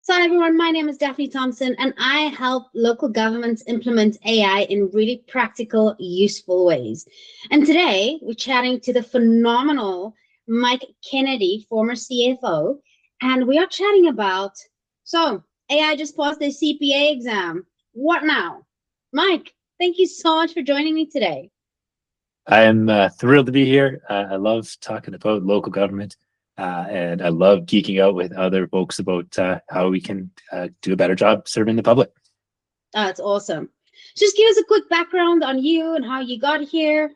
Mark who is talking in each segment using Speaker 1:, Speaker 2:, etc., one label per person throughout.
Speaker 1: So, hi everyone, my name is Daphne Thompson, and I help local governments implement AI in really practical, useful ways. And today we're chatting to the phenomenal Mike Kennedy, former CFO, and we are chatting about AI just passed their CPA exam. What now? Mike, thank you so much for joining me today.
Speaker 2: I am thrilled to be here. I love talking about local government, and I love geeking out with other folks about how we can do a better job serving the public.
Speaker 1: That's awesome. Just give us a quick background on you and how you got here.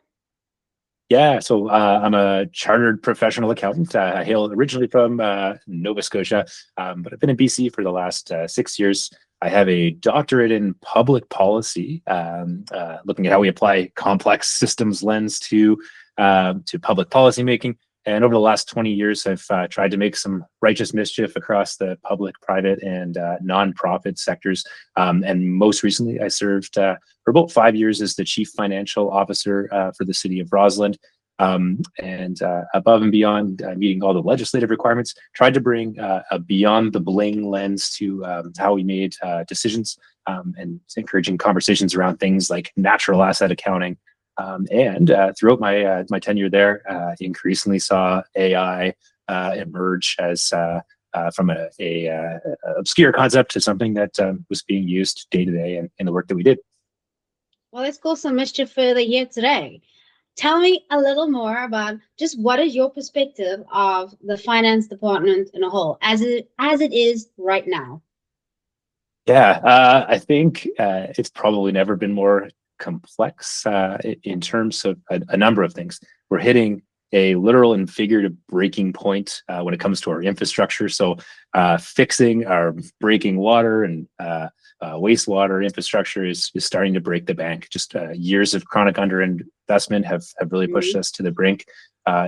Speaker 2: Yeah, so I'm a chartered professional accountant. I hail originally from Nova Scotia, but I've been in BC for the last 6 years. I have a doctorate in public policy, looking at how we apply complex systems lens to public policy making. And over the last 20 years, I've tried to make some righteous mischief across the public, private, and nonprofit sectors. And most recently, I served for about 5 years as the chief financial officer for the city of Rossland. And above and beyond meeting all the legislative requirements, tried to bring a beyond the bling lens to how we made decisions, and encouraging conversations around things like natural asset accounting. And throughout my tenure there, increasingly saw AI emerge as from a obscure concept to something that was being used day to day in the work that we did.
Speaker 1: Well, let's go some mischief further here today. Tell me a little more about just what is your perspective of the finance department in a whole, as it is right now.
Speaker 2: Yeah, I think it's probably never been more complex in terms of a number of things. We're hitting a literal and figurative breaking point when it comes to our infrastructure. So fixing our breaking water and wastewater infrastructure is starting to break the bank. Just years of chronic underinvestment have really pushed us to the brink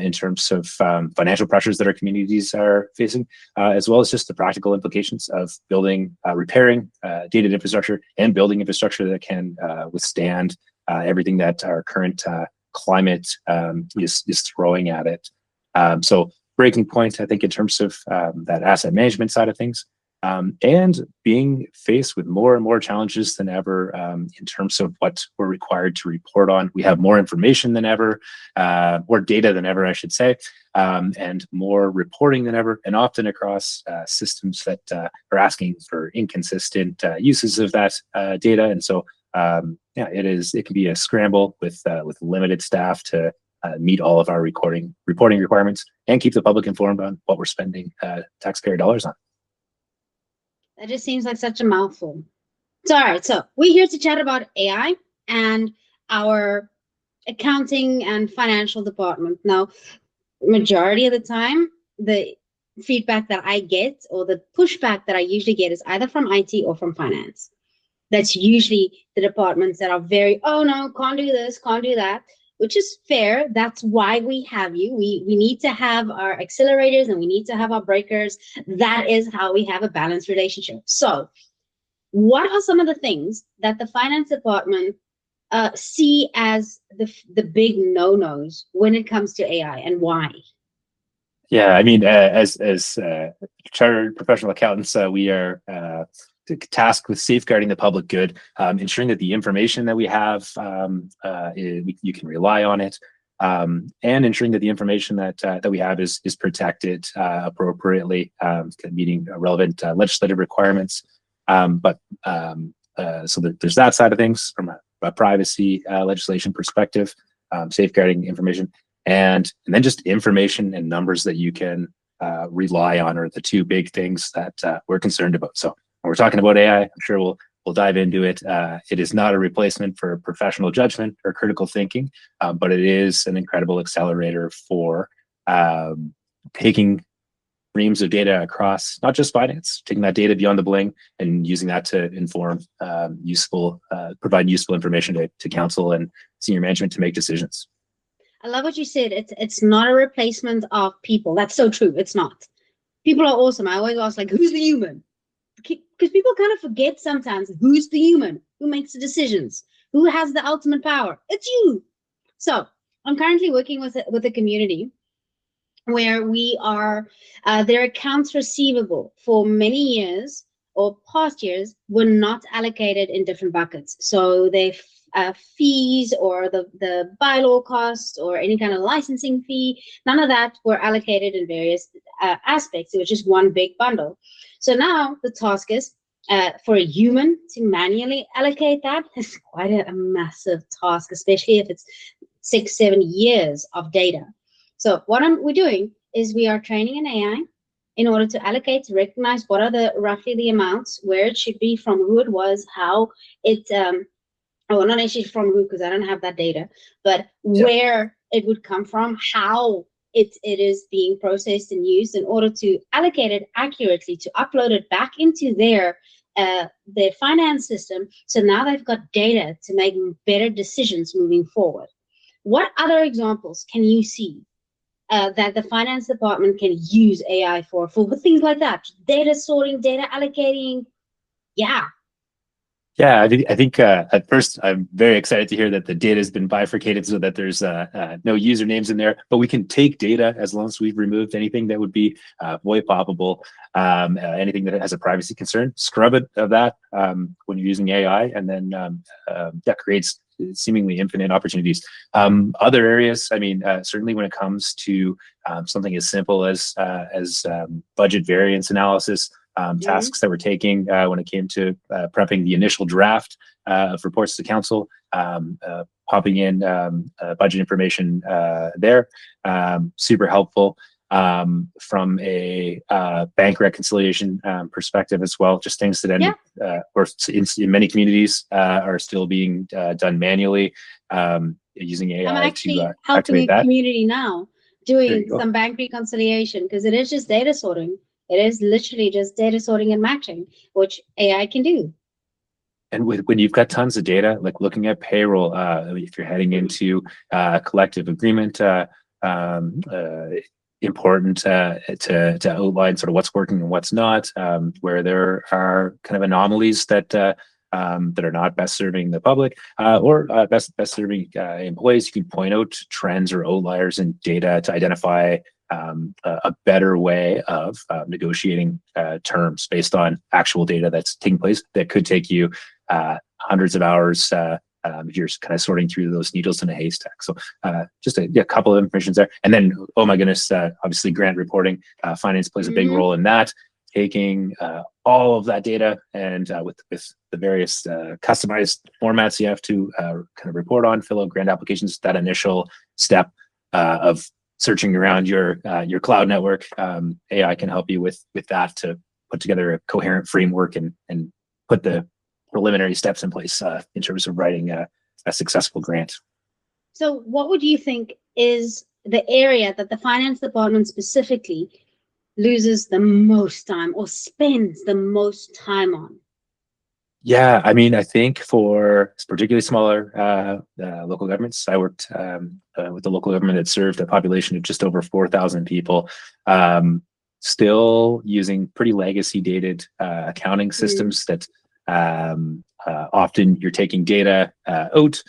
Speaker 2: in terms of financial pressures that our communities are facing, as well as just the practical implications of building, repairing dated infrastructure and building infrastructure that can withstand everything that our current climate is throwing at it. So breaking point, I think, in terms of that asset management side of things. And being faced with more and more challenges than ever in terms of what we're required to report on. We have more information than ever, more data than ever, I should say, and more reporting than ever, and often across systems that are asking for inconsistent uses of that data. And so, yeah, it can be a scramble with limited staff to meet all of our reporting requirements and keep the public informed on what we're spending taxpayer dollars on.
Speaker 1: That just seems like such a mouthful. So, all right, so we're here to chat about AI and our accounting and financial department. Now, majority of the time, the feedback that I get or the pushback that I usually get is either from IT or from finance. That's usually the departments that are very, oh no, can't do this, can't do that, which is fair. That's why we have you. We need to have our accelerators and we need to have our breakers. That is how we have a balanced relationship. So what are some of the things that the finance department see as the big no-nos when it comes to AI, and why?
Speaker 2: Yeah, I mean, as chartered professional accountants, we are tasked with safeguarding the public good, ensuring that the information that we have, you can rely on it, and ensuring that the information that we have is protected appropriately, meeting relevant legislative requirements. So there's that side of things from a privacy legislation perspective, safeguarding information, and then just information and numbers that you can rely on are the two big things that we're concerned about. So when we're talking about AI, I'm sure we'll dive into it. It is not a replacement for professional judgment or critical thinking, but it is an incredible accelerator for taking reams of data across not just finance, taking that data beyond the bling and using that to inform provide useful information to council and senior management to make decisions.
Speaker 1: I love what you said. It's not a replacement of people. That's so true. It's not. People are awesome. I always ask, like, who's the human? Because people kind of forget sometimes who's the human, who makes the decisions, who has the ultimate power. It's you. So I'm currently working with a community where we are their accounts receivable for many years or past years were not allocated in different buckets. So they fees or the bylaw costs or any kind of licensing fee, none of that were allocated in various aspects. It was just one big bundle. So now the task is for a human to manually allocate that is quite a massive task, especially if it's 6-7 years of data. So what we're doing is we are training an AI in order to allocate, to recognize what are the roughly the amounts, where it should be, from who it was, how it well, not actually from who, because I don't have that data, but where it would come from, how it is being processed and used, in order to allocate it accurately, to upload it back into their finance system. So now they've got data to make better decisions moving forward. What other examples can you see that the finance department can use AI for things like that? Data sorting, data allocating. Yeah.
Speaker 2: Yeah, I think at first I'm very excited to hear that the data has been bifurcated so that there's no usernames in there, but we can take data as long as we've removed anything that would be VoIP poppable, anything that has a privacy concern, scrub it of that when you're using AI, and then that creates seemingly infinite opportunities. Other areas, I mean, certainly when it comes to something as simple as budget variance analysis, tasks that we're taking when it came to prepping the initial draft of reports to council, popping in budget information there, super helpful. From a bank reconciliation perspective as well, just things that end or in many communities are still being done manually using AI.
Speaker 1: I'm actually
Speaker 2: to
Speaker 1: helping
Speaker 2: activate
Speaker 1: a
Speaker 2: that.
Speaker 1: community now doing some bank reconciliation, because it is just data sorting. It is literally just data sorting and matching, which AI can do.
Speaker 2: And when you've got tons of data, like looking at payroll, if you're heading into collective agreement, important to outline sort of what's working and what's not, where there are kind of anomalies that are not best serving the public or best serving employees. You can point out trends or outliers in data to identify a better way of negotiating terms based on actual data that's taking place that could take you hundreds of hours if you're kind of sorting through those needles in a haystack. So just a couple of informations there. And then, oh my goodness, obviously grant reporting, finance plays a big role in that, taking all of that data and with the various customized formats you have to kind of report on, fill out grant applications, that initial step of searching around your cloud network. AI can help you with that to put together a coherent framework and put the preliminary steps in place in terms of writing a successful grant.
Speaker 1: So what would you think is the area that the finance department specifically loses the most time or spends the most time on?
Speaker 2: Yeah, I mean, I think for particularly smaller local governments, I worked with the local government that served a population of just over 4,000 people, still using pretty legacy dated accounting systems that often you're taking data out,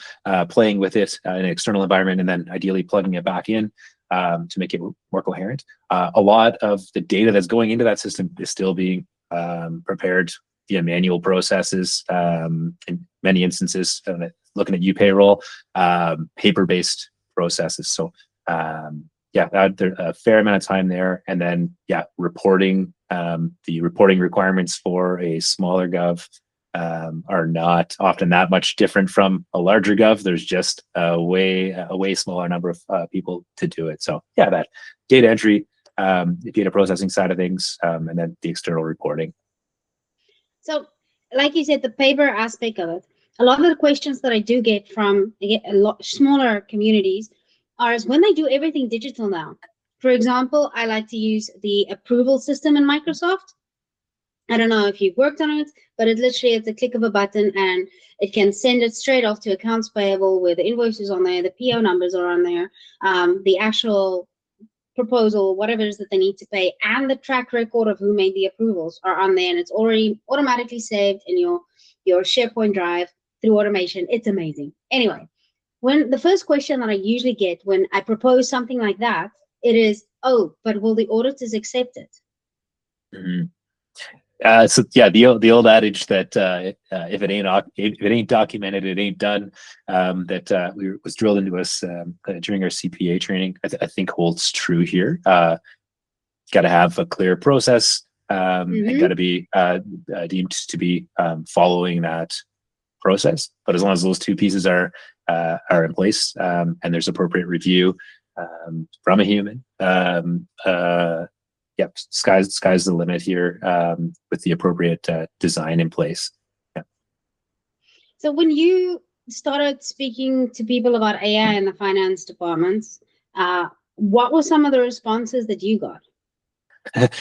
Speaker 2: playing with it in an external environment, and then ideally plugging it back in to make it more coherent. A lot of the data that's going into that system is still being prepared via manual processes, in many instances, looking at payroll, paper-based processes. So there's a fair amount of time there. And then, reporting, the reporting requirements for a smaller gov are not often that much different from a larger gov. There's just a way smaller number of people to do it. So that data entry, data processing side of things, and then the external reporting.
Speaker 1: So, like you said, the paper aspect of it, a lot of the questions that I do get from a lot smaller communities are when they do everything digital now. For example, I like to use the approval system in Microsoft. I don't know if you've worked on it, but it's a click of a button and it can send it straight off to accounts payable where the invoices on there, the PO numbers are on there, the actual proposal, whatever it is that they need to pay, and the track record of who made the approvals are on there, and it's already automatically saved in your SharePoint drive through automation. It's amazing. Anyway, when the first question that I usually get when I propose something like that, it is, oh, but will the auditors accept it?
Speaker 2: So yeah, the old adage that if it ain't documented, it ain't done. That was drilled into us during our CPA training. I think holds true here. Got to have a clear process, and got to be deemed to be following that process. But as long as those two pieces are in place, and there's appropriate review from a human, yep, sky's the limit here, with the appropriate design in place. Yeah.
Speaker 1: So when you started speaking to people about AI in the finance departments, what were some of the responses that you got?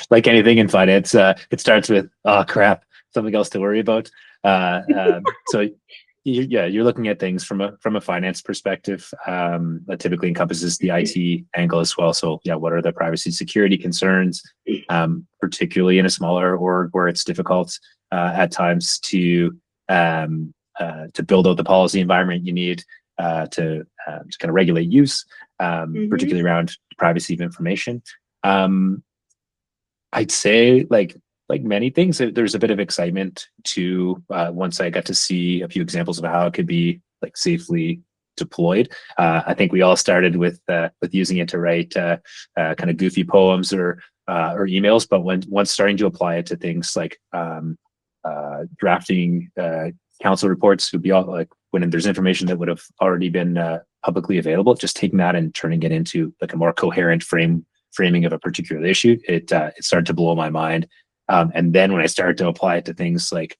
Speaker 2: Like anything in finance, it starts with, oh crap, something else to worry about. So you're looking at things from a finance perspective, that typically encompasses the IT angle as well. So yeah, what are the privacy security concerns, particularly in a smaller org where it's difficult at times to build out the policy environment you need to kind of regulate use, particularly around privacy of information. I'd say like many things, there's a bit of excitement to once I got to see a few examples of how it could be like safely deployed. I think we all started with using it to write kind of goofy poems or emails, but once starting to apply it to things like drafting council reports, would be all like when there's information that would have already been publicly available, just taking that and turning it into like a more coherent framing of a particular issue, it started to blow my mind. And then when I started to apply it to things like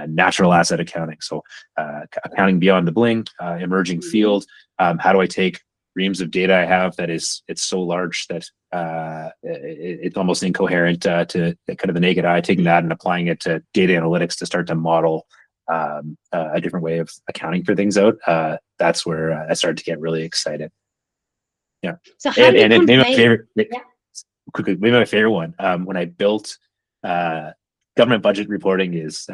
Speaker 2: natural asset accounting, so accounting beyond the bling, emerging field, how do I take reams of data I have that it's so large that it's almost incoherent to kind of the naked eye, taking that and applying it to data analytics to start to model a different way of accounting for things out. That's where I started to get really excited. Yeah.
Speaker 1: So how do you
Speaker 2: maybe my
Speaker 1: convey?
Speaker 2: favorite,
Speaker 1: Yeah.
Speaker 2: quickly, maybe my favorite one, when I built government budget reporting is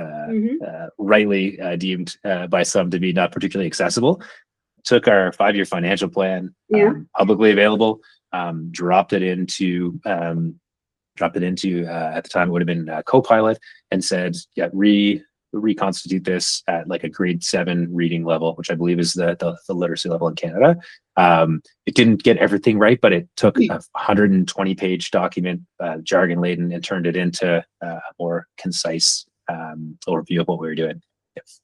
Speaker 2: rightly deemed by some to be not particularly accessible. Took our 5-year financial plan, publicly available, dropped it into at the time it would have been Copilot, and said, yeah, reconstitute this at like a grade 7 reading level, which I believe is the literacy level in Canada. It didn't get everything right, but it took a 120-page document, jargon laden, and turned it into a more concise overview of what we were doing. Yes.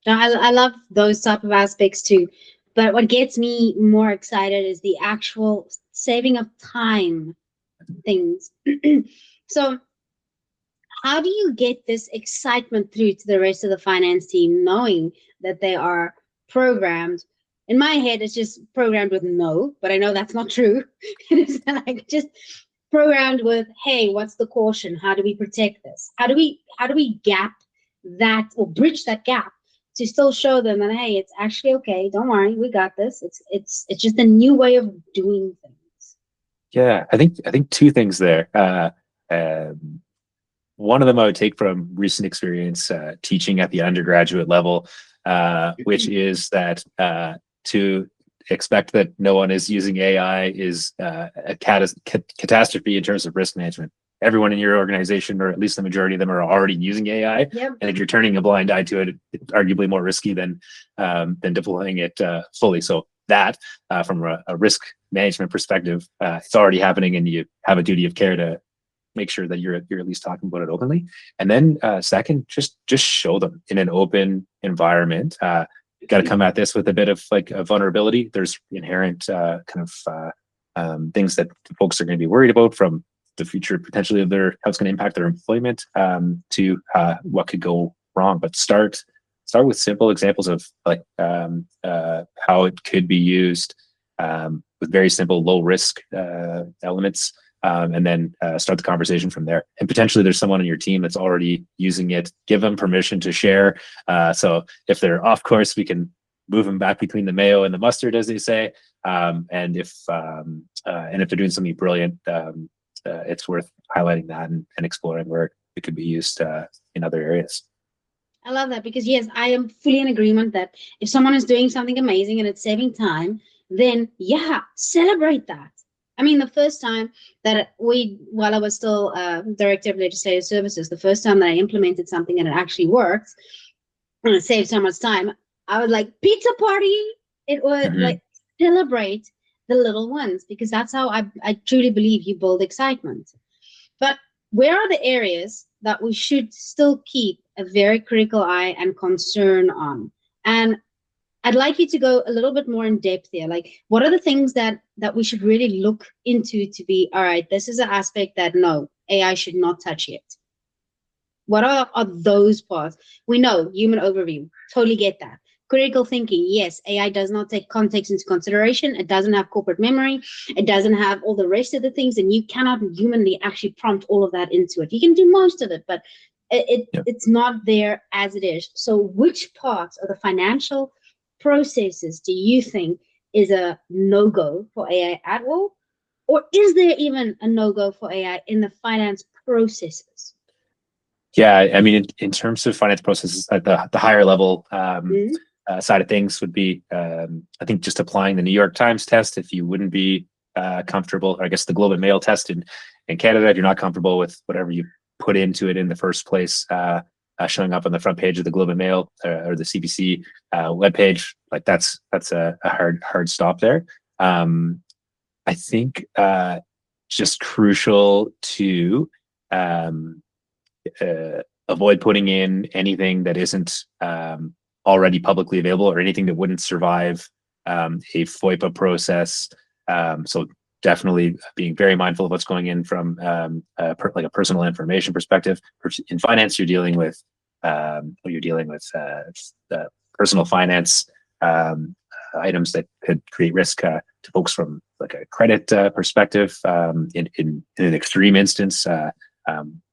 Speaker 1: No, I love those type of aspects too. But what gets me more excited is the actual saving of time things. So how do you get this excitement through to the rest of the finance team, knowing that they are programmed? In my head, it's just programmed with no, but I know that's not true. It's like just programmed with, hey, what's the caution? How do we protect this? How do we gap that or bridge that gap to still show them that, hey, it's actually okay. Don't worry, we got this. It's just a new way of doing things.
Speaker 2: Yeah, I think two things there. One of them I would take from recent experience teaching at the undergraduate level, which is that to expect that no one is using AI is a catastrophe in terms of risk management. Everyone in your organization, or at least the majority of them, are already using AI.
Speaker 1: Yep.
Speaker 2: And if you're turning a blind eye to it, it's arguably more risky than deploying it fully. So that, from a risk management perspective, it's already happening, and you have a duty of care to make sure that you're at least talking about it openly. And then second, just show them in an open environment. You got to come at this with a bit of like a vulnerability. There's inherent things that folks are going to be worried about, from the future potentially of how it's going to impact their employment, to what could go wrong. But start with simple examples of like how it could be used with very simple low risk elements. And then start the conversation from there. And potentially there's someone on your team that's already using it. Give them permission to share. So if they're off course, we can move them back between the mayo and the mustard, as they say. And if they're doing something brilliant, it's worth highlighting that and exploring where it could be used in other areas.
Speaker 1: I love that, because yes, I am fully in agreement that if someone is doing something amazing and it's saving time, then yeah, celebrate that. I mean, the first time that while I was still Director of Legislative Services, the first time that I implemented something and it actually worked, and it saved so much time, I was like, pizza party. It was like celebrate the little ones, because that's how I truly believe you build excitement. But where are the areas that we should still keep a very critical eye and concern on? And I'd like you to go a little bit more in depth here. Like, what are the things that we should really look into to be, all right, this is an aspect that no, AI should not touch yet. What are those parts? We know human overview, totally get that. Critical thinking, yes, AI does not take context into consideration. It doesn't have corporate memory. It doesn't have all the rest of the things, and you cannot humanly actually prompt all of that into it. You can do most of it, but it's not there as it is. So which parts of the financial processes do you think is a no-go for AI at all? Or is there even a no-go for AI in the finance processes?
Speaker 2: Yeah, I mean, in terms of finance processes at the higher level side of things would be, I think, just applying the New York Times test. If you wouldn't be comfortable, or I guess the Globe and Mail test in Canada, if you're not comfortable with whatever you put into it in the first place, showing up on the front page of the Globe and Mail or the CBC webpage, like that's a hard stop there. I think just crucial to avoid putting in anything that isn't already publicly available, or anything that wouldn't survive a FOIPA process. So definitely being very mindful of what's going in from like a personal information perspective. In finance, you're dealing with personal finance items that could create risk to folks from like a credit perspective. In an extreme instance,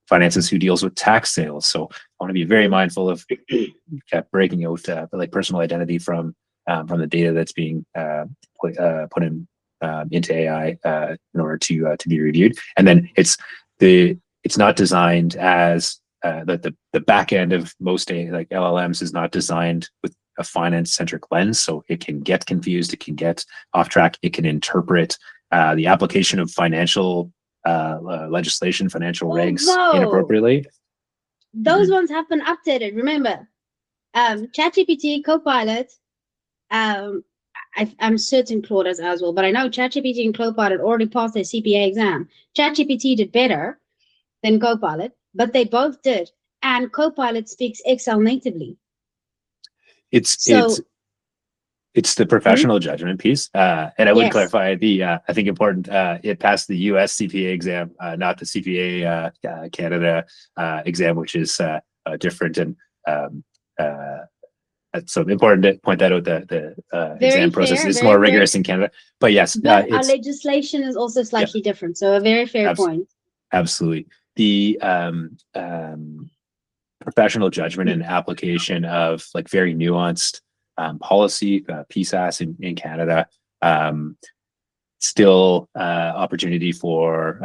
Speaker 2: finances who deals with tax sales. So I want to be very mindful of breaking out like personal identity from the data that's being put in into AI in order to be reviewed. And then it's not designed as the back end of most like LLMs is not designed with a finance centric lens, so it can get confused, it can get off track, it can interpret the application of financial legislation, financial regs inappropriately.
Speaker 1: Those ones have been updated. Remember, ChatGPT, Copilot, I'm certain Claude as well, but I know ChatGPT and Copilot already passed their CPA exam. ChatGPT did better than Copilot, but they both did. And Copilot speaks Excel natively. It's
Speaker 2: the professional judgment piece. And I would clarify I think important, it passed the US CPA exam, not the CPA Canada exam, which is different. And so important to point that out, the exam process is more rigorous in Canada. But yes,
Speaker 1: but our legislation is also slightly different. So a very fair point.
Speaker 2: Absolutely. The professional judgment and application of like very nuanced policy, PSAS in Canada, still opportunity for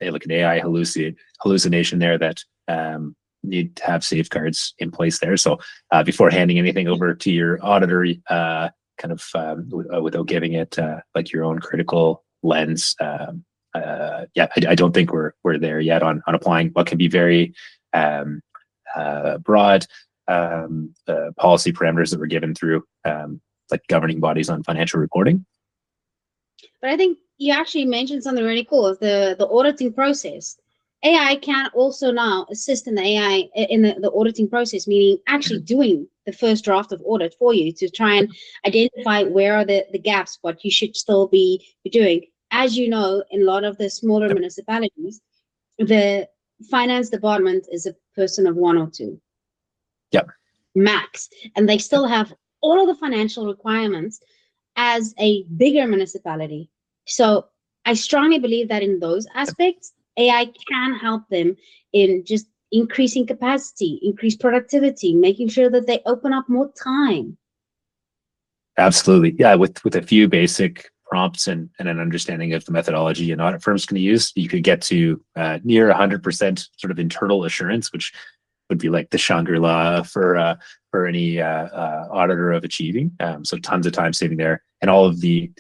Speaker 2: like an AI hallucination there that need to have safeguards in place there. So before handing anything over to your auditor, without giving it like your own critical lens, I don't think we're there yet on applying what can be very broad policy parameters that were given through like governing bodies on financial reporting.
Speaker 1: But I think you actually mentioned something really cool, the auditing process. AI can also now assist in the auditing process, meaning actually doing the first draft of audit for you to try and identify where are the gaps, what you should still be doing. As you know, in a lot of the smaller municipalities, the finance department is a person of one or two. Max. And they still have all of the financial requirements as a bigger municipality. So I strongly believe that in those aspects, AI can help them in just increasing capacity, increase productivity, making sure that they open up more time.
Speaker 2: Absolutely. Yeah, with a few basic prompts and an understanding of the methodology an audit firms can use, you could get to near 100% sort of internal assurance, which would be like the Shangri-La for any auditor of achieving. So tons of time saving there. and all of the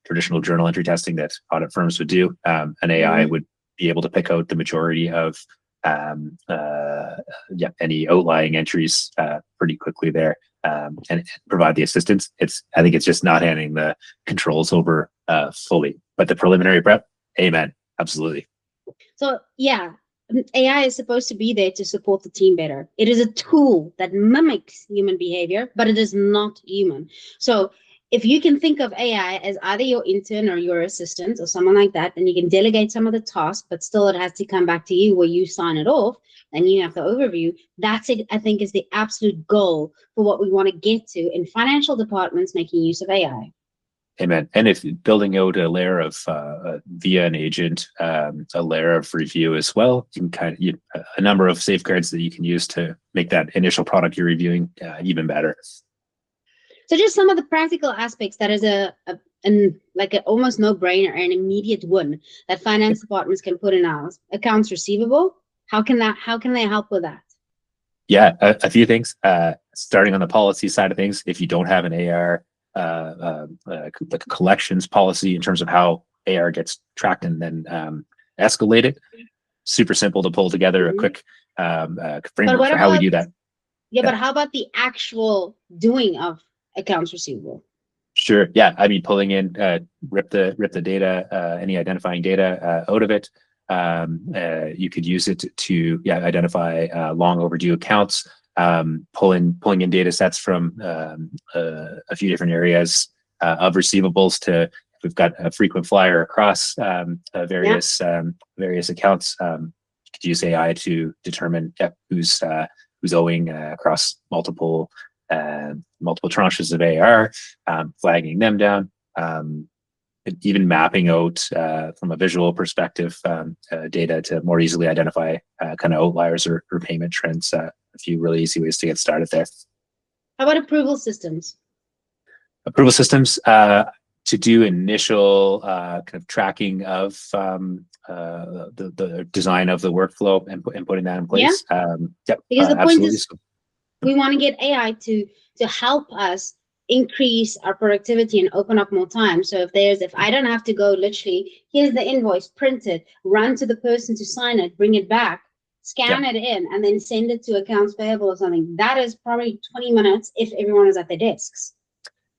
Speaker 2: traditional journal entry testing that audit firms would do, an AI would be able to pick out the majority of any outlying entries pretty quickly there, and provide the assistance. I think it's just not handing the controls over fully, but the preliminary prep, amen, absolutely.
Speaker 1: So yeah, AI is supposed to be there to support the team better. It is a tool that mimics human behavior, but it is not human. So if you can think of AI as either your intern or your assistant or someone like that, then you can delegate some of the tasks, but still it has to come back to you where you sign it off and you have the overview. That's it, I think, is the absolute goal for what we want to get to in financial departments making use of AI.
Speaker 2: Amen. And if building out a layer of via an agent, a layer of review as well, you can a number of safeguards that you can use to make that initial product you're reviewing even better.
Speaker 1: So just some of the practical aspects that is like an almost no-brainer, an immediate win that finance departments can put in ours. Accounts receivable. How can they help with that?
Speaker 2: Yeah, a few things. Starting on the policy side of things, if you don't have an AR like a collections policy in terms of how AR gets tracked and then escalated, super simple to pull together a quick framework for how we do that.
Speaker 1: Yeah, but how about the actual doing of accounts receivable?
Speaker 2: Sure. Yeah. I mean, pulling in, rip the data, any identifying data out of it. You could use it to identify long overdue accounts. Pulling in data sets from a few different areas of receivables to, if we've got a frequent flyer across various accounts. You could use AI to determine who's owing across multiple tranches of AR, flagging them down, even mapping out from a visual perspective data to more easily identify kind of outliers or payment trends. A few really easy ways to get started there.
Speaker 1: How about approval systems?
Speaker 2: Approval systems to do initial kind of tracking of the design of the workflow and putting that in place.
Speaker 1: Because the point is, we want to get AI to help us increase our productivity and open up more time. So if I don't have to go literally, here's the invoice, print it, run to the person to sign it, bring it back, scan it in, and then send it to accounts payable or something. That is probably 20 minutes if everyone is at their desks.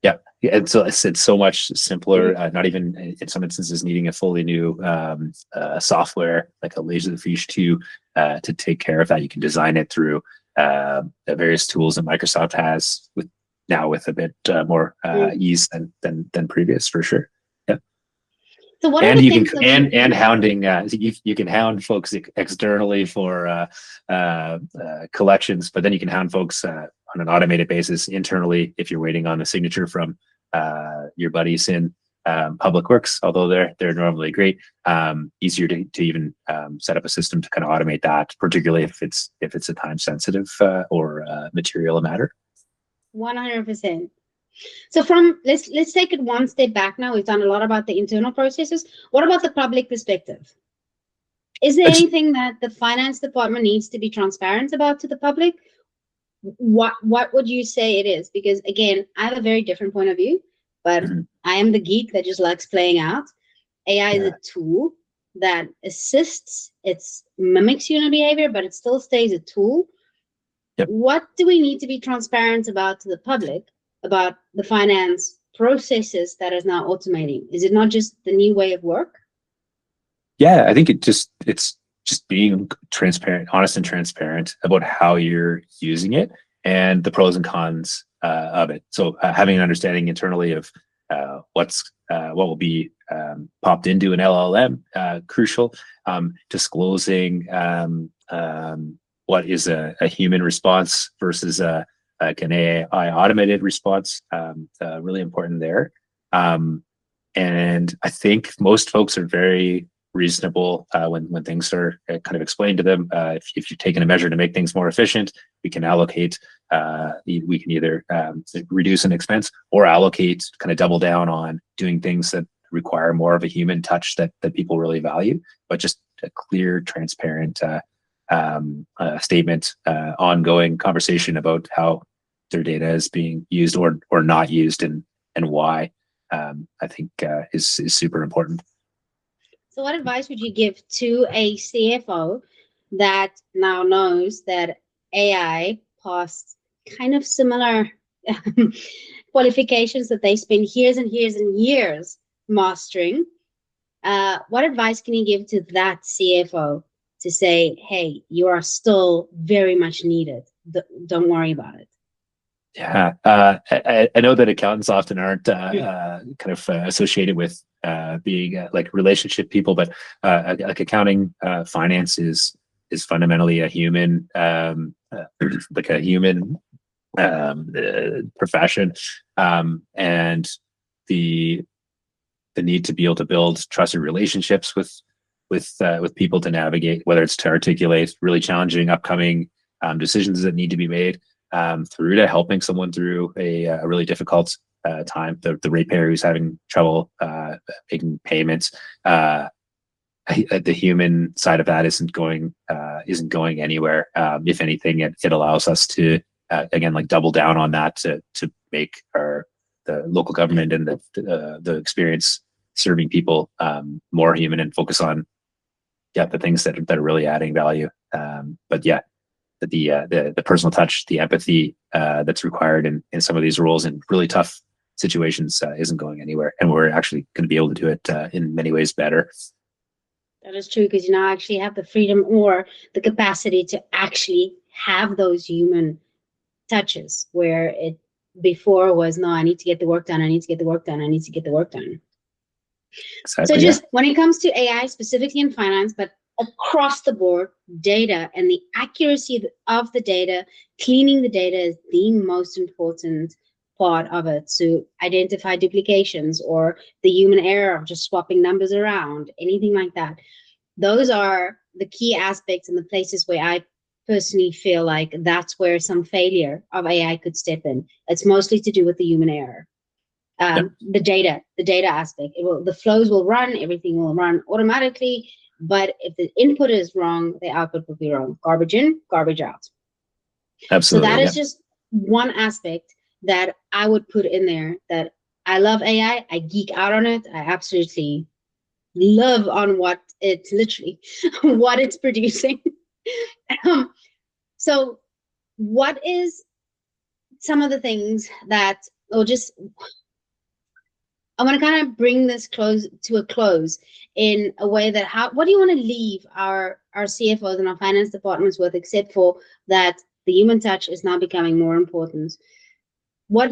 Speaker 1: Yeah,
Speaker 2: and so it's so much simpler. Not even in some instances needing a fully new software like a Laserfish to take care of that. You can design it through the various tools that Microsoft has with a bit more ease than previous, for sure. Yeah.
Speaker 1: So what
Speaker 2: and you can hounding you can hound folks externally for collections, but then you can hound folks on an automated basis internally if you're waiting on a signature from your buddies in public works, although they're normally great. Easier to even set up a system to kind of automate that, particularly if it's a time sensitive or material matter.
Speaker 1: 100%. So let's take it one step back now. We've done a lot about the internal processes. What about the public perspective? Is there anything that the finance department needs to be transparent about to the public? What would you say it is? Because again, I have a very different point of view, but I am the geek that just likes playing out. AI is a tool that assists, it mimics human behavior, but it still stays a tool. Yep. What do we need to be transparent about to the public about the finance processes that is now automating? Is it not just the new way of work?
Speaker 2: Yeah, I think it's just being transparent, honest and transparent about how you're using it and the pros and cons of it. So having an understanding internally of what will be popped into an LLM, crucial. Disclosing what is a human response versus an AI automated response, really important there. And I think most folks are very reasonable when things are kind of explained to them. If you've taken a measure to make things more efficient, we can allocate, we can either reduce an expense or allocate, kind of double down on doing things that require more of a human touch that people really value, but just a clear, transparent statement, ongoing conversation about how their data is being used or not used and why. I think is super important.
Speaker 1: So what advice would you give to a CFO that now knows that AI passed kind of similar qualifications that they spend years and years and years mastering? What advice can you give to that CFO to say, hey, you are still very much needed. Don't worry about it.
Speaker 2: Yeah, I know that accountants often aren't kind of associated with being like relationship people, but like accounting, finance is fundamentally a human, like a human profession, and the need to be able to build trusted relationships with people to navigate, whether it's to articulate really challenging upcoming decisions that need to be made, through to helping someone through a really difficult time. The ratepayer who's having trouble making payments. The human side of that isn't going anywhere. If anything, it allows us to again like double down on that to make the local government and the experience serving people more human and focus on the things that are really adding value. But yeah, the personal touch, the empathy that's required in some of these roles in really tough situations isn't going anywhere, and we're actually going to be able to do it in many ways better.
Speaker 1: That is true, because you now actually have the freedom or the capacity to actually have those human touches, where it before was, no, I need to get the work done, I need to get the work done, I need to get the work done.
Speaker 2: Exactly,
Speaker 1: so just when it comes to AI, specifically in finance, but across the board, data and the accuracy of the data, cleaning the data is the most important part of it. To identify duplications or the human error of just swapping numbers around, anything like that. Those are the key aspects and the places where I personally feel like that's where some failure of AI could step in. It's mostly to do with the human error. The data aspect. The flows will run, everything will run automatically, but if the input is wrong, the output will be wrong. Garbage in, garbage out.
Speaker 2: Absolutely.
Speaker 1: So that is just one aspect that I would put in there. That I love AI. I geek out on it. I absolutely love on what it's literally what it's producing. So what is some of the things that, or just, I want to kind of bring this to a close in a way that what do you want to leave our CFOs and our finance departments with, except for that the human touch is now becoming more important? What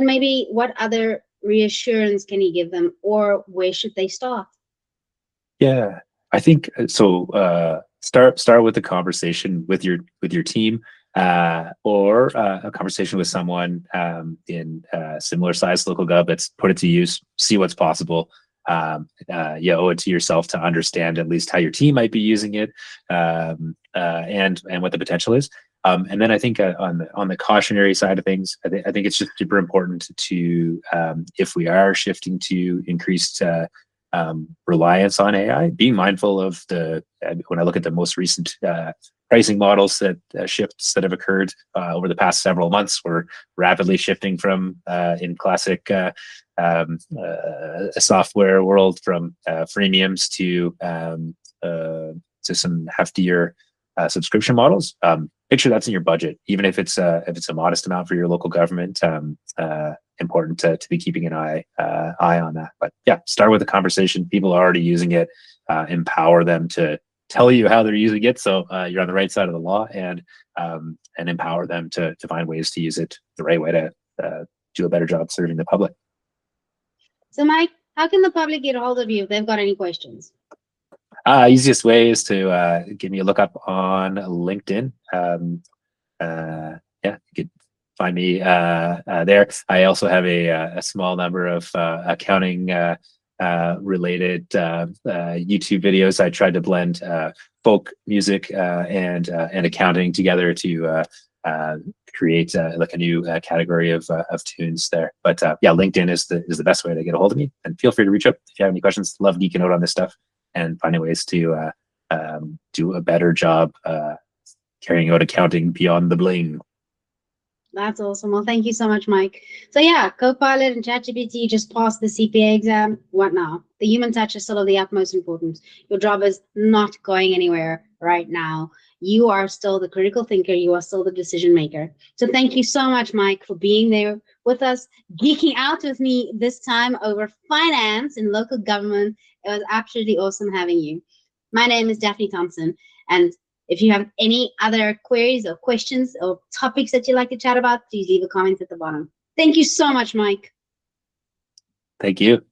Speaker 1: other reassurance can you give them, or where should they start?
Speaker 2: Yeah, I think so. Start with a conversation with your team, or a conversation with someone in similar size local gov that's put it to use. See what's possible. You owe it to yourself to understand at least how your team might be using it, and what the potential is. And then I think on the cautionary side of things, I think it's just super important to, if we are shifting to increased reliance on AI, being mindful of when I look at the most recent pricing models, that shifts that have occurred over the past several months, we're rapidly shifting from in classic software world from freemiums to some heftier subscription models. Make sure that's in your budget, even if it's a modest amount for your local government. Important to be keeping an eye on that. But yeah, start with a conversation. People are already using it. Empower them to tell you how they're using it, so you're on the right side of the law, and empower them to find ways to use it the right way to do a better job serving the public.
Speaker 1: So Mike, how can the public get a hold of you if they've got any questions?
Speaker 2: Easiest way is to give me a look up on LinkedIn. You could find me there. I also have a small number of accounting related YouTube videos. I tried to blend folk music and accounting together to create like a new category of tunes there. But LinkedIn is the best way to get a hold of me. And feel free to reach out if you have any questions. Love geeking out on this stuff and finding ways to do a better job carrying out accounting beyond the bling.
Speaker 1: That's awesome. Well, thank you so much, Mike. So yeah, Copilot and ChatGPT just passed the CPA exam. What now? The human touch is still of the utmost importance. Your job is not going anywhere right now. You are still the critical thinker. You are still the decision maker. So thank you so much, Mike, for being there with us, geeking out with me this time over finance and local government. It was absolutely awesome having you. My name is Daphne Thompson, and if you have any other queries or questions or topics that you'd like to chat about, please leave a comment at the bottom. Thank you so much, Mike.
Speaker 2: Thank you.